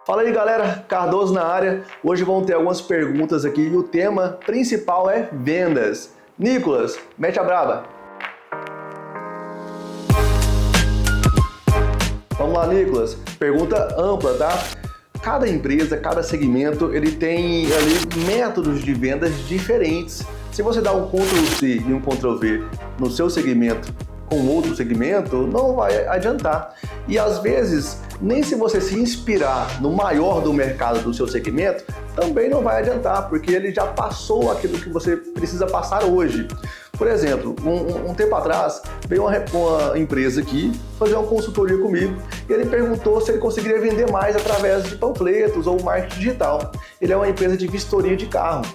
Fala aí galera, Cardoso na área. Hoje vão ter algumas perguntas aqui e o tema principal é vendas. Nicolas, mete a braba. Vamos lá, Nicolas. Pergunta ampla, tá? Cada empresa, cada segmento, ele tem ali métodos de vendas diferentes. Se você dá um Ctrl+C e um Ctrl+V no seu segmento com outro segmento, não vai adiantar. E às vezes, nem se você se inspirar no maior do mercado do seu segmento, também não vai adiantar, porque ele já passou aquilo que você precisa passar hoje. Por exemplo, um tempo atrás, veio uma empresa aqui fazer uma consultoria comigo e ele perguntou se ele conseguiria vender mais através de panfletos ou marketing digital. Ele é uma empresa de vistoria de carro.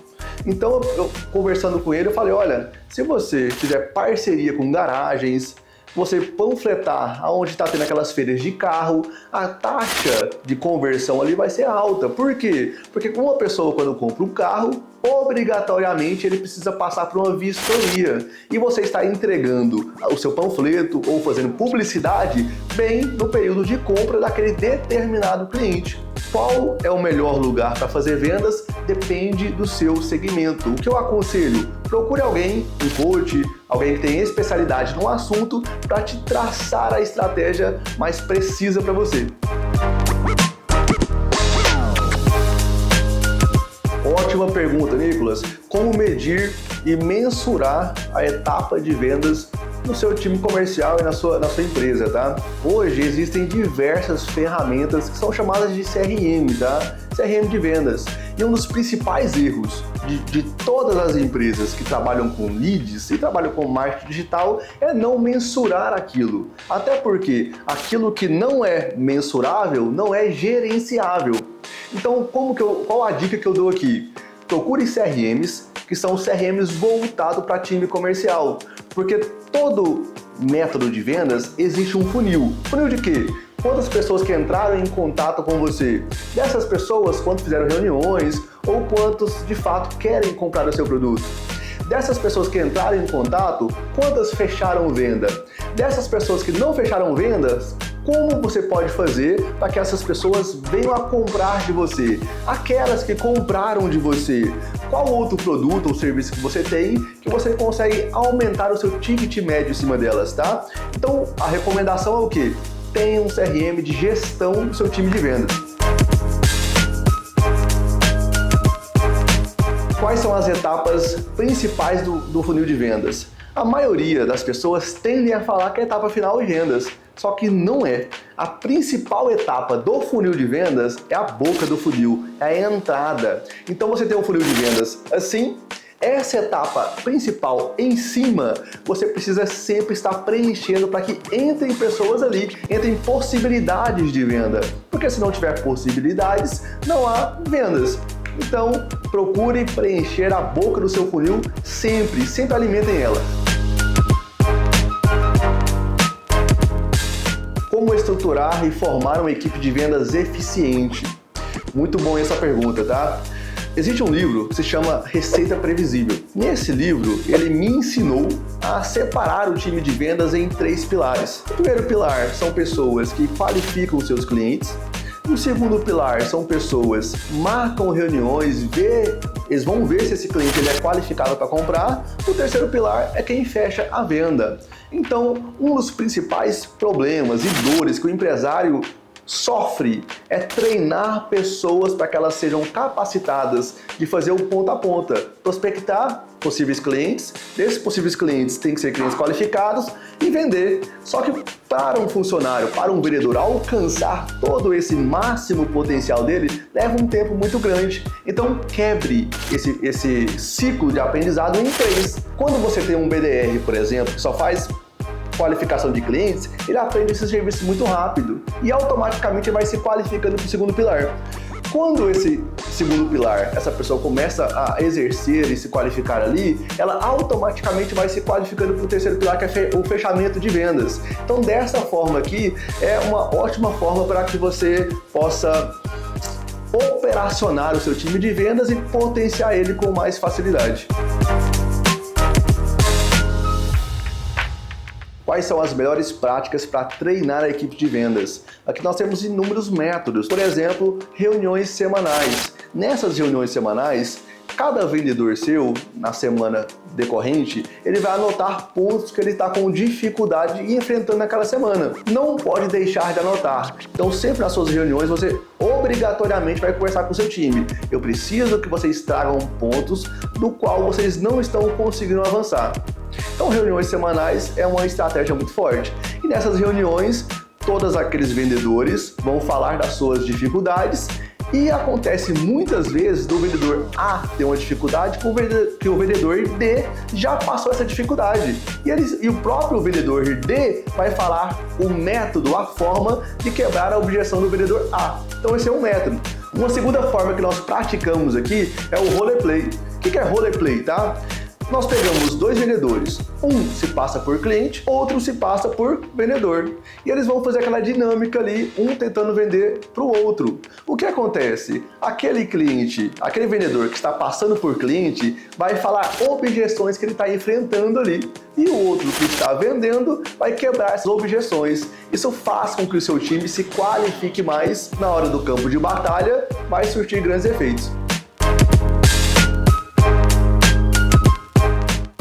Então, eu conversando com ele, eu falei, olha, se você fizer parceria com garagens, você panfletar aonde está tendo aquelas feiras de carro, a taxa de conversão ali vai ser alta. Por quê? Porque uma pessoa quando compra um carro, obrigatoriamente ele precisa passar por uma vistoria. E você está entregando o seu panfleto ou fazendo publicidade bem no período de compra daquele determinado cliente. Qual é o melhor lugar para fazer vendas? Depende do seu segmento. O que eu aconselho? Procure alguém, um coach, alguém que tem especialidade no assunto para te traçar a estratégia mais precisa para você. Ótima pergunta, Nicolas. Como medir e mensurar a etapa de vendas no seu time comercial e na sua empresa, tá? Hoje existem diversas ferramentas que são chamadas de CRM, tá? CRM de vendas. E um dos principais erros de todas as empresas que trabalham com leads e trabalham com marketing digital é não mensurar aquilo. Até porque aquilo que não é mensurável não é gerenciável. Então, qual a dica que eu dou aqui? Procure CRMs, que são CRMs voltados para time comercial. Porque todo método de vendas existe um funil. Funil de quê? Quantas pessoas que entraram em contato com você? Dessas pessoas, quantos fizeram reuniões ou quantos de fato querem comprar o seu produto? Dessas pessoas que entraram em contato, quantas fecharam venda? Dessas pessoas que não fecharam vendas, como você pode fazer para que essas pessoas venham a comprar de você? Aquelas que compraram de você, qual outro produto ou serviço que você tem que você consegue aumentar o seu ticket médio em cima delas, tá? Então, a recomendação é o quê? Tenha um CRM de gestão do seu time de vendas. Quais são as etapas principais do funil de vendas? A maioria das pessoas tendem a falar que é a etapa final de vendas, só que não é. A principal etapa do funil de vendas é a boca do funil, é a entrada. Então você tem um funil de vendas assim, essa etapa principal em cima, você precisa sempre estar preenchendo para que entrem pessoas ali, entrem possibilidades de venda. Porque se não tiver possibilidades, não há vendas. Então, procure preencher a boca do seu funil sempre alimentem ela. Como estruturar e formar uma equipe de vendas eficiente? Muito bom essa pergunta, tá? Existe um livro que se chama Receita Previsível. Nesse livro, ele me ensinou a separar o time de vendas em 3 pilares. O primeiro pilar são pessoas que qualificam os seus clientes. O segundo pilar são pessoas que marcam reuniões, eles vão ver se esse cliente ele é qualificado para comprar. O terceiro pilar é quem fecha a venda. Então, um dos principais problemas e dores que o empresário sofre é treinar pessoas para que elas sejam capacitadas de fazer o ponta a ponta, prospectar possíveis clientes, desses possíveis clientes tem que ser clientes qualificados e vender. Só que para um funcionário, para um vendedor alcançar todo esse máximo potencial dele, leva um tempo muito grande. Então quebre esse ciclo de aprendizado em 3. Quando você tem um BDR, por exemplo, que só faz qualificação de clientes, ele aprende esse serviço muito rápido e automaticamente vai se qualificando para o segundo pilar. Quando esse segundo pilar, essa pessoa começa a exercer e se qualificar ali, ela automaticamente vai se qualificando para o terceiro pilar, que é o fechamento de vendas. Então, dessa forma aqui, é uma ótima forma para que você possa operacionar o seu time de vendas e potenciar ele com mais facilidade. Quais são as melhores práticas para treinar a equipe de vendas? Aqui nós temos inúmeros métodos, por exemplo, reuniões semanais. Nessas reuniões semanais, cada vendedor seu, na semana decorrente, ele vai anotar pontos que ele está com dificuldade e enfrentando naquela semana. Não pode deixar de anotar. Então, sempre nas suas reuniões, você obrigatoriamente vai conversar com o seu time. Eu preciso que vocês tragam pontos do qual vocês não estão conseguindo avançar. Então, reuniões semanais é uma estratégia muito forte. E nessas reuniões, todos aqueles vendedores vão falar das suas dificuldades. E acontece muitas vezes do vendedor A ter uma dificuldade que o vendedor D já passou essa dificuldade. E o próprio vendedor D vai falar o método, a forma de quebrar a objeção do vendedor A. Então esse é um método. Uma segunda forma que nós praticamos aqui é o roleplay. O que é roleplay, tá? Nós pegamos dois vendedores, um se passa por cliente, outro se passa por vendedor. E eles vão fazer aquela dinâmica ali, um tentando vender para o outro. O que acontece? Aquele cliente, aquele vendedor que está passando por cliente, vai falar objeções que ele está enfrentando ali. E o outro que está vendendo vai quebrar essas objeções. Isso faz com que o seu time se qualifique mais na hora do campo de batalha, vai surtir grandes efeitos.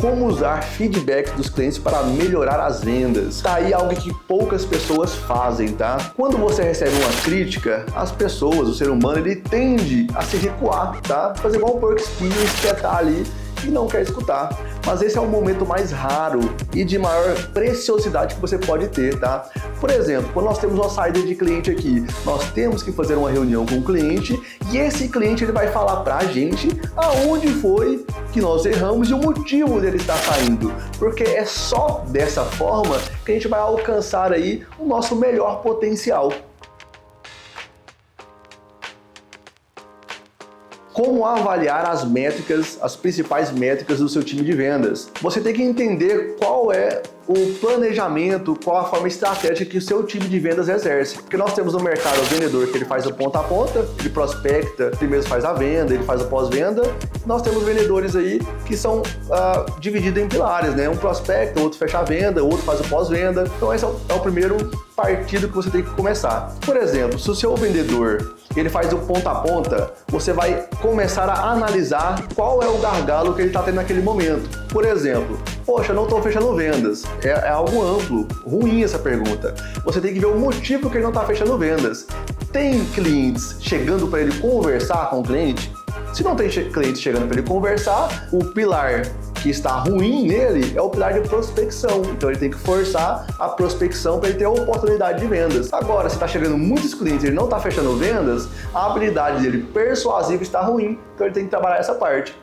Como usar feedback dos clientes para melhorar as vendas? Tá aí algo que poucas pessoas fazem, tá? Quando você recebe uma crítica, as pessoas, o ser humano, ele tende a se recuar, tá? Fazer igual um porco espinho, espetar ali e não quer escutar. Mas esse é o momento mais raro e de maior preciosidade que você pode ter, tá? Por exemplo, quando nós temos uma saída de cliente aqui, nós temos que fazer uma reunião com o cliente e esse cliente ele vai falar pra gente aonde foi que nós erramos e o motivo dele estar saindo. Porque é só dessa forma que a gente vai alcançar aí o nosso melhor potencial. Como avaliar as métricas, as principais métricas do seu time de vendas? Você tem que entender qual é o planejamento, qual a forma estratégica que o seu time de vendas exerce. Porque nós temos no mercado o vendedor que ele faz o ponta a ponta, ele prospecta, primeiro faz a venda, ele faz o pós-venda. Nós temos vendedores aí que são divididos em pilares, né? Um prospecta, outro fecha a venda, outro faz o pós-venda. Então esse é o primeiro partido que você tem que começar. Por exemplo, se o seu vendedor ele faz o ponta a ponta, você vai começar a analisar qual é o gargalo que ele está tendo naquele momento. Por exemplo, poxa, eu não estou fechando vendas. É algo amplo, ruim essa pergunta. Você tem que ver o motivo que ele não está fechando vendas. Tem clientes chegando para ele conversar com o cliente? Se não tem cliente chegando para ele conversar, o pilar que está ruim nele é o pilar de prospecção. Então ele tem que forçar a prospecção para ele ter a oportunidade de vendas. Agora, se está chegando muitos clientes e ele não está fechando vendas, a habilidade dele persuasiva está ruim. Então ele tem que trabalhar essa parte.